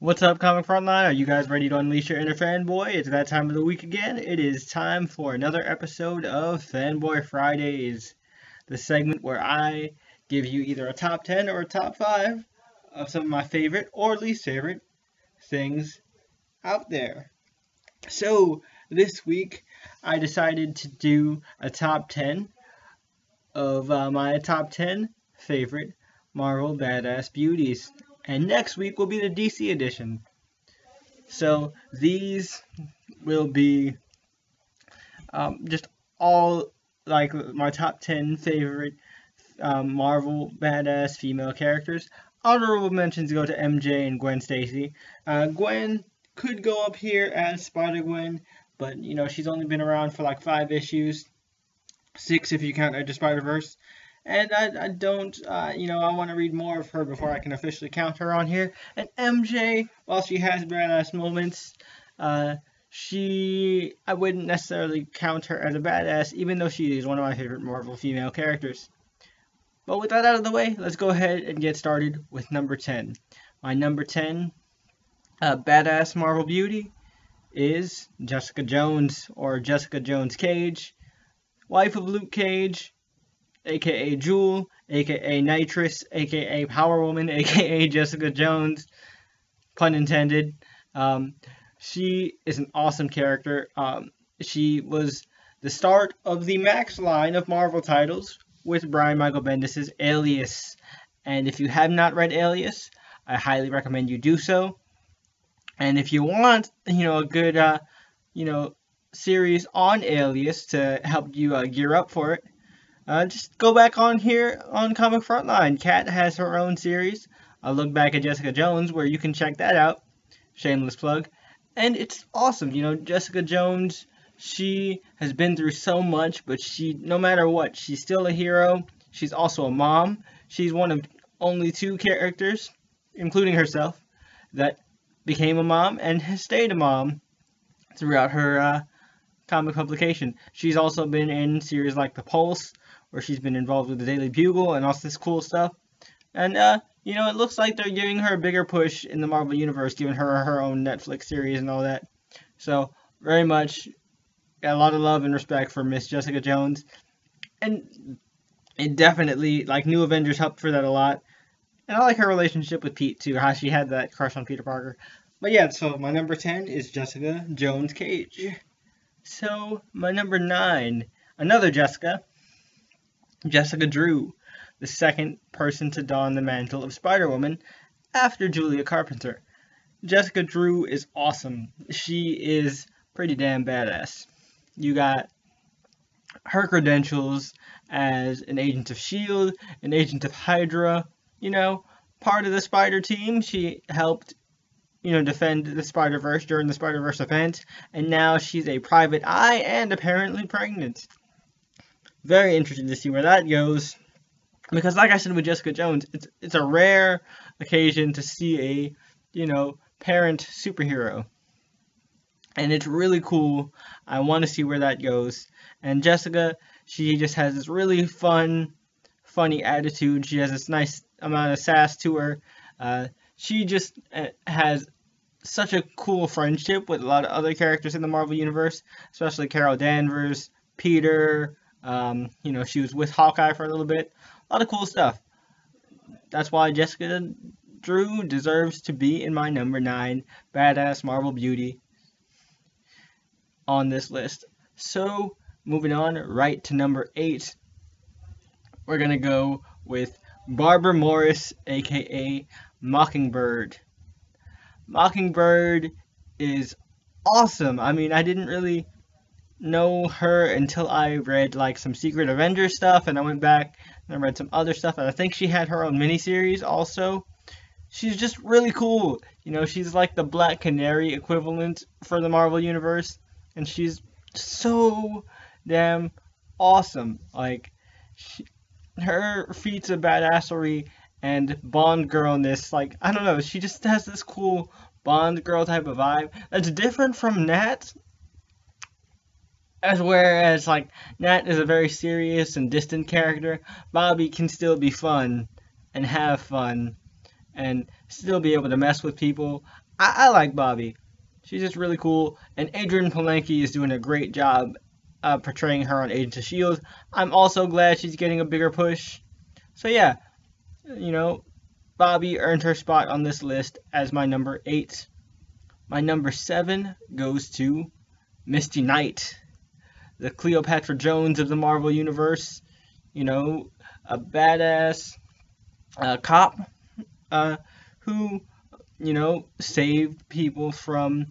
What's up, Comic Frontline? Are you guys ready to unleash your inner fanboy? It's that time of the week again. It is time for another episode of Fanboy Fridays, the segment where I give you either a top 10 or a top 5 of some of my favorite or least favorite things out there. So, this week I decided to do a top 10 of my top 10 favorite Marvel Badass Beauties. And next week will be the DC edition. So these will be just all like my top 10 favorite Marvel badass female characters. Honorable mentions go to MJ and Gwen Stacy. Gwen could go up here as Spider-Gwen, but you know she's only been around for like 5 issues, 6 if you count Edge of Spider-Verse. And I don't, I want to read more of her before I can officially count her on here. And MJ, while she has badass moments, I wouldn't necessarily count her as a badass, even though she is one of my favorite Marvel female characters. But with that out of the way, let's go ahead and get started with number 10. My number 10 badass Marvel beauty is Jessica Jones, or Jessica Jones Cage, wife of Luke Cage, aka Jewel, aka Nitrous, aka Power Woman, aka Jessica Jones, pun intended. She is an awesome character. She was the start of the Max line of Marvel titles with Brian Michael Bendis' Alias. And if you have not read Alias, I highly recommend you do so. And if you want, a good, series on Alias to help you gear up for it, just go back on here on Comic Frontline. Kat has her own series. I'll look back at Jessica Jones, where you can check that out. Shameless plug. And it's awesome. Jessica Jones, she has been through so much, but no matter what, she's still a hero. She's also a mom. She's one of only 2 characters, including herself, that became a mom and has stayed a mom throughout her comic publication. She's also been in series like The Pulse, where she's been involved with the Daily Bugle and all this cool stuff. And, it looks like they're giving her a bigger push in the Marvel Universe, giving her her own Netflix series and all that. So, very much, got a lot of love and respect for Miss Jessica Jones. And it definitely, New Avengers helped for that a lot. And I like her relationship with Pete, too, how she had that crush on Peter Parker. But yeah, so my number 10 is Jessica Jones Cage. So, my number 9, another Jessica Drew, the second person to don the mantle of Spider-Woman after Julia Carpenter. Jessica Drew is awesome. She is pretty damn badass. You got her credentials as an agent of S.H.I.E.L.D., an agent of Hydra, part of the Spider team. She helped, defend the Spider-Verse during the Spider-Verse event, and now she's a private eye and apparently pregnant. Very interested to see where that goes, because like I said with Jessica Jones, it's a rare occasion to see a, parent superhero. And it's really cool. I want to see where that goes. And Jessica, she just has this really funny attitude. She has this nice amount of sass to her. She just has such a cool friendship with a lot of other characters in the Marvel Universe, especially Carol Danvers, Peter. She was with Hawkeye for a little bit. A lot of cool stuff. That's why Jessica Drew deserves to be in my number 9 badass Marvel beauty on this list. So, moving on right to number 8, we're going to go with Barbara Morris, aka Mockingbird. Mockingbird is awesome. I mean, I didn't really know her until I read some Secret Avengers stuff, and I went back and I read some other stuff, and I think she had her own miniseries also. She's just really cool. She's like the Black Canary equivalent for the Marvel Universe, and she's so damn awesome. Her feats of badassery and Bond girlness, I don't know, she just has this cool Bond girl type of vibe that's different from Nat. Whereas, Nat is a very serious and distant character, Bobby can still be fun and have fun and still be able to mess with people. I like Bobby. She's just really cool, and Adrian Palenque is doing a great job portraying her on Agents of S.H.I.E.L.D. I'm also glad she's getting a bigger push. So yeah, Bobby earned her spot on this list as my number 8. My number 7 goes to Misty Knight, the Cleopatra Jones of the Marvel Universe. A badass cop who, saved people from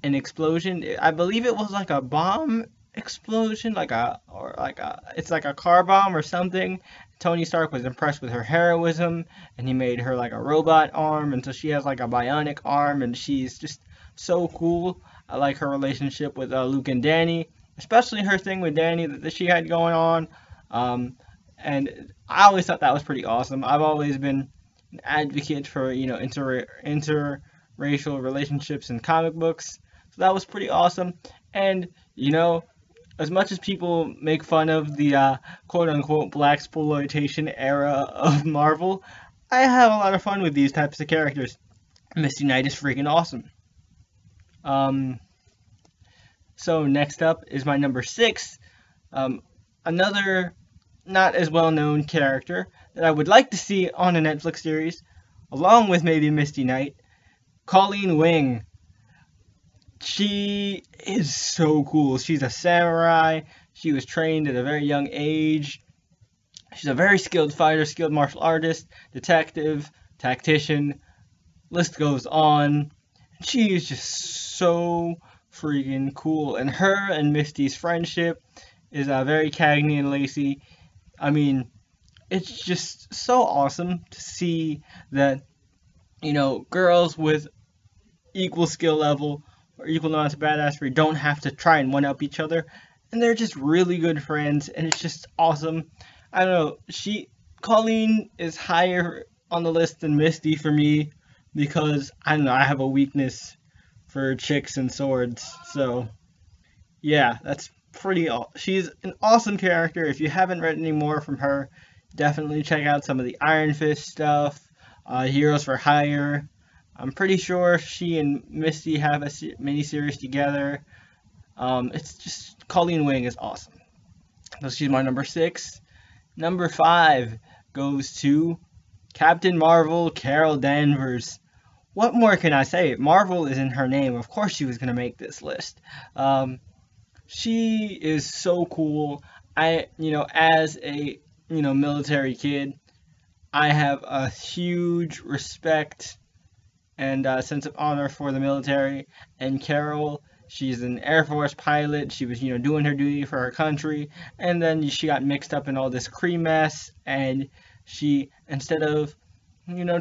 an explosion. I believe it was like a bomb explosion, it's like a car bomb or something. Tony Stark was impressed with her heroism, and he made her like a robot arm, and so she has like a bionic arm, and she's just so cool. I like her relationship with Luke and Danny, especially her thing with Danny that she had going on. And I always thought that was pretty awesome. I've always been an advocate for interracial relationships in comic books, so that was pretty awesome. And as much as people make fun of the quote-unquote blaxploitation era of Marvel, I have a lot of fun with these types of characters. Misty Knight is freaking awesome. So next up is my number 6. Another not as well-known character that I would like to see on a Netflix series, along with maybe Misty Knight, Colleen Wing. She is so cool. She's a samurai. She was trained at a very young age. She's a very skilled fighter, skilled martial artist, detective, tactician. List goes on. She is just so freaking cool. And her and Misty's friendship is very Cagney and Lacey. I mean, it's just so awesome to see that, girls with equal skill level or equal amounts of badassery don't have to try and one-up each other, and they're just really good friends, and it's just awesome. I don't know, Colleen is higher on the list than Misty for me, because, I don't know, I have a weakness for chicks and swords, so, yeah, that's she's an awesome character. If you haven't read any more from her, definitely check out some of the Iron Fist stuff, Heroes for Hire. I'm pretty sure she and Misty have a miniseries together. It's just, Colleen Wing is awesome. So she's my number 6. Number 5 goes to Captain Marvel, Carol Danvers. What more can I say? Marvel is in her name. Of course she was going to make this list. She is so cool. As a, military kid, I have a huge respect and sense of honor for the military. And Carol, she's an Air Force pilot. She was, doing her duty for her country. And then she got mixed up in all this Kree mess. And she, instead of,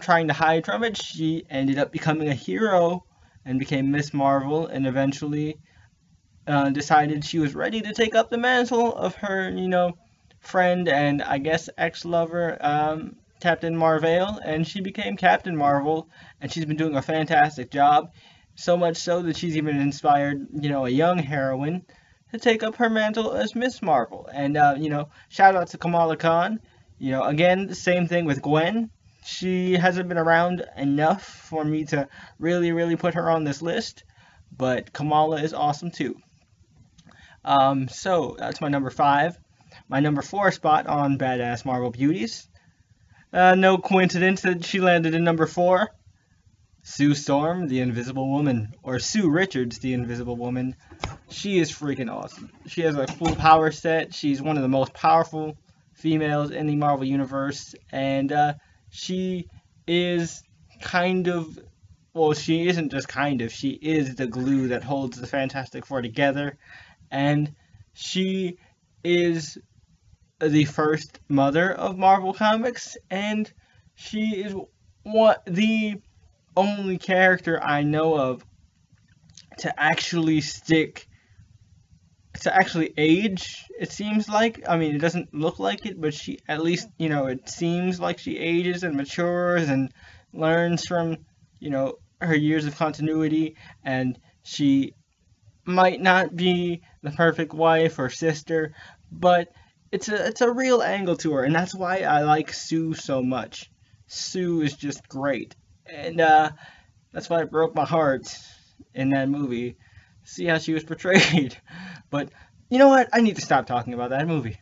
trying to hide from it, she ended up becoming a hero and became Miss Marvel, and eventually decided she was ready to take up the mantle of her, friend and I guess ex-lover, Captain Marvel, and she became Captain Marvel, and she's been doing a fantastic job, so much so that she's even inspired, a young heroine to take up her mantle as Miss Marvel. And, shout out to Kamala Khan. Again, the same thing with Gwen. She hasn't been around enough for me to really, really put her on this list, but Kamala is awesome too. So that's my number 5. My number 4 spot on Badass Marvel Beauties. No coincidence that she landed in number 4. Sue Storm, the Invisible Woman, or Sue Richards, the Invisible Woman. She is freaking awesome. She has a full power set. She's one of the most powerful females in the Marvel Universe, and she is she isn't just she is the glue that holds the Fantastic Four together, and she is the first mother of Marvel Comics, and she is the only character I know of to actually age, it seems like. I mean, it doesn't look like it, but she, at least, it seems like she ages and matures and learns from, her years of continuity, and she might not be the perfect wife or sister, but it's a real angle to her, and that's why I like Sue so much. Sue is just great, And that's why it broke my heart in that movie. See how she was portrayed. But you know what? I need to stop talking about that movie.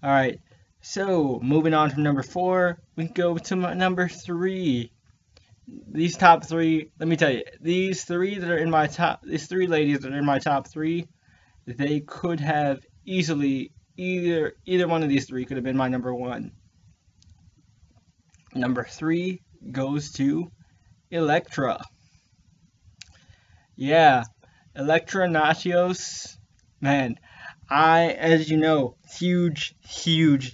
All right. So moving on from number 4, we go to my number 3. These top 3, let me tell you, these 3 that are in my top, these 3 ladies that are in my top 3, they could have easily either one of these 3 could have been my number 1. Number 3 goes to Elektra. Yeah, Elektra Nachios, man, as you know, huge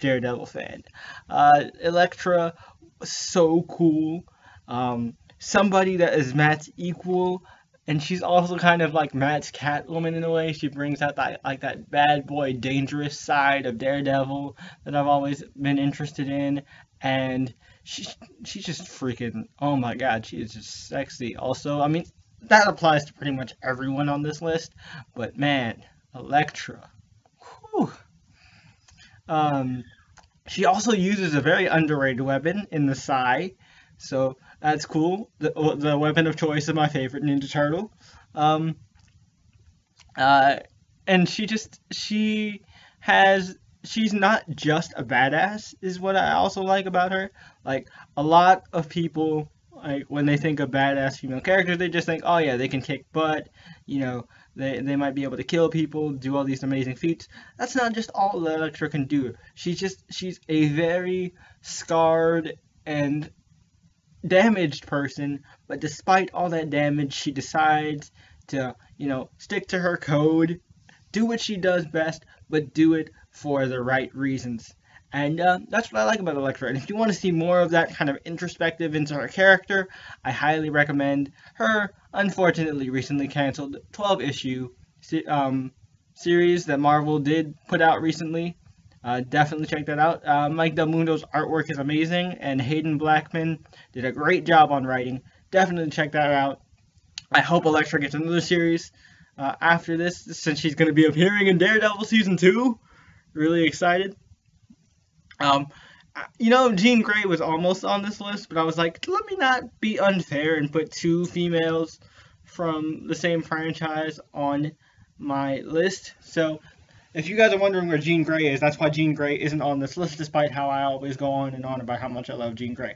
Daredevil fan. Elektra, so cool. Somebody that is Matt's equal, and she's also kind of like Matt's Catwoman in a way. She brings out that bad boy, dangerous side of Daredevil that I've always been interested in, and she's just freaking, oh my god, she is just sexy. Also, I mean, that applies to pretty much everyone on this list, but man, Elektra. Whew. She also uses a very underrated weapon in the Psy, so that's cool. The weapon of choice of my favorite Ninja Turtle. Um, and she's not just a badass, is what I also like about her. Like, a lot of people, like, when they think of badass female characters, they just think, oh yeah, they can kick butt, you know, they might be able to kill people, do all these amazing feats. That's not just all that Elektra can do. She's a very scarred and damaged person, but despite all that damage, she decides to, stick to her code, do what she does best, but do it for the right reasons. And that's what I like about Elektra. And if you want to see more of that kind of introspective into her character, I highly recommend her unfortunately recently canceled 12-issue series that Marvel did put out recently. Definitely check that out. Mike Del Mundo's artwork is amazing, and Hayden Blackman did a great job on writing. Definitely check that out. I hope Elektra gets another series after this, since she's going to be appearing in Daredevil Season 2. Really excited. Jean Grey was almost on this list, but I was like, let me not be unfair and put 2 females from the same franchise on my list. So, if you guys are wondering where Jean Grey is, that's why Jean Grey isn't on this list, despite how I always go on and on about how much I love Jean Grey.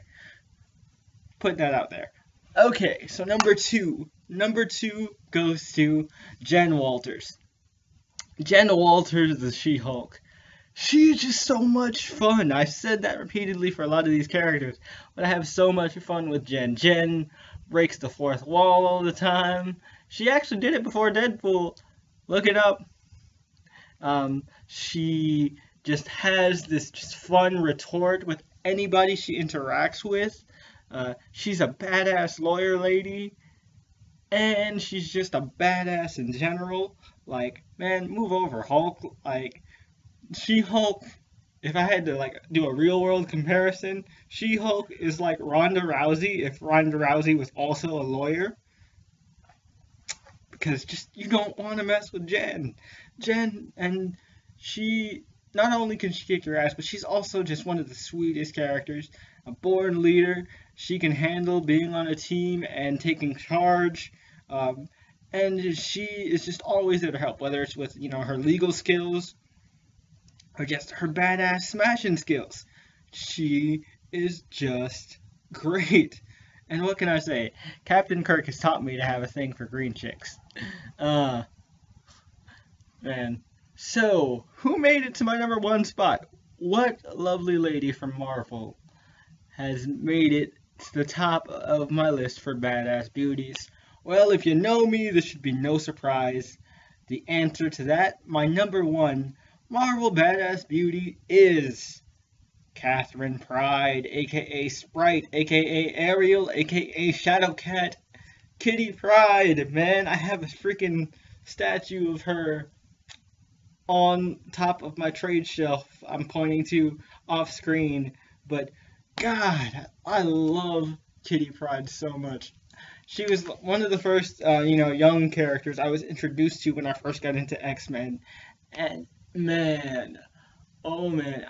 Putting that out there. Okay, so number 2. Number 2 goes to Jen Walters. Jen Walters, the She-Hulk. She's just so much fun. I've said that repeatedly for a lot of these characters, but I have so much fun with Jen. Jen breaks the fourth wall all the time. She actually did it before Deadpool. Look it up. She just has this just fun retort with anybody she interacts with. She's a badass lawyer lady, and she's just a badass in general. Like, man, move over, Hulk. Like, She-Hulk, if I had to do a real world comparison, She-Hulk is like Ronda Rousey if Ronda Rousey was also a lawyer. Because you don't want to mess with Jen. And she, not only can she kick your ass, but she's also just one of the sweetest characters. A born leader. She can handle being on a team and taking charge. And she is just always there to help, whether it's with, her legal skills or just her badass smashing skills. She is just great. And what can I say? Captain Kirk has taught me to have a thing for green chicks. Man. So, who made it to my number 1 spot? What lovely lady from Marvel has made it to the top of my list for badass beauties? Well, if you know me, this should be no surprise. The answer to that, my number 1 Marvel badass beauty is Catherine Pryde, aka Sprite, aka Ariel, aka Shadowcat, Kitty Pryde. Man, I have a freaking statue of her on top of my trade shelf I'm pointing to off screen. But God, I love Kitty Pryde so much. She was one of the first, young characters I was introduced to when I first got into X-Men. And man, oh man,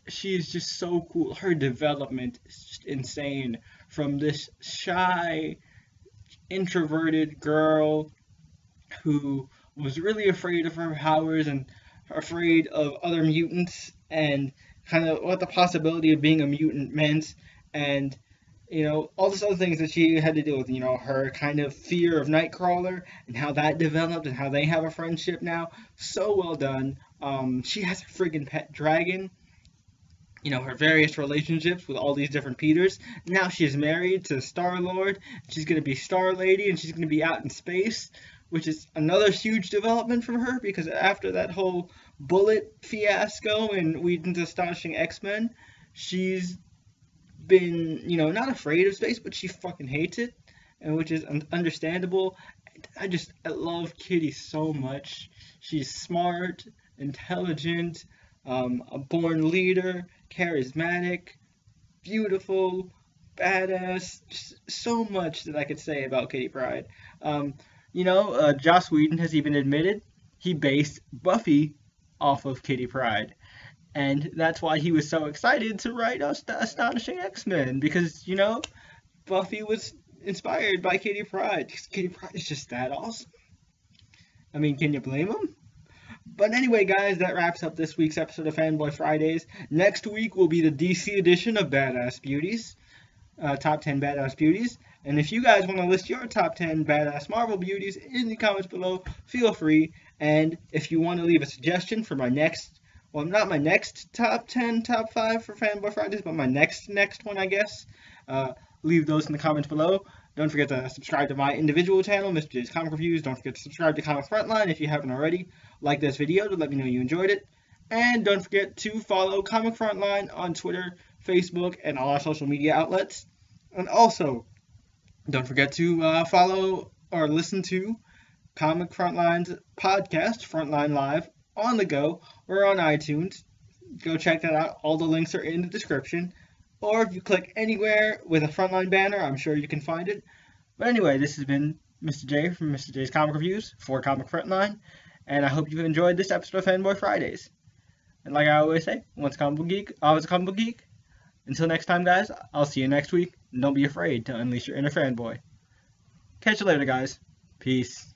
she is just so cool. Her development is just insane. from this shy, introverted girl who was really afraid of her powers and afraid of other mutants and kind of what the possibility of being a mutant meant, and all these other things that she had to deal with, her kind of fear of Nightcrawler and how that developed and how they have a friendship now. So well done. She has a friggin' pet dragon. Her various relationships with all these different Peters. Now she's married to Star-Lord. She's going to be Star Lady, and she's going to be out in space, which is another huge development from her, because after that whole Bullet fiasco in Whedon's Astonishing X-Men, she's been, not afraid of space, but she fucking hates it, and which is understandable. I love Kitty so much. She's smart, intelligent, a born leader, charismatic, beautiful, badass. Just so much that I could say about Kitty Pryde. Joss Whedon has even admitted he based Buffy off of Kitty Pryde. And that's why he was so excited to write us the Astonishing X-Men, because, Buffy was inspired by Kitty Pryde, because Kitty Pryde is just that awesome. I mean, can you blame him? But anyway, guys, that wraps up this week's episode of Fanboy Fridays. Next week will be the DC edition of Badass Beauties, Top 10 Badass Beauties. And if you guys want to list your top 10 Badass Marvel Beauties in the comments below, feel free. And if you want to leave a suggestion for my next, well, not my next top 10, top 5 for Fanboy Fridays, but my next one, I guess, leave those in the comments below. Don't forget to subscribe to my individual channel, Mr. J's Comic Reviews. Don't forget to subscribe to Comic Frontline if you haven't already. Like this video to let me know you enjoyed it. And don't forget to follow Comic Frontline on Twitter, Facebook, and all our social media outlets. And also, don't forget to follow or listen to Comic Frontline's podcast, Frontline Live, on the go or on iTunes. Go check that out. All the links are in the description. Or if you click anywhere with a Frontline banner, I'm sure you can find it. But anyway, this has been Mr. J from Mr. J's Comic Reviews for Comic Frontline. And I hope you enjoyed this episode of Fanboy Fridays. And like I always say, once a comic book geek, always a comic book geek. Until next time, guys, I'll see you next week. And don't be afraid to unleash your inner fanboy. Catch you later, guys. Peace.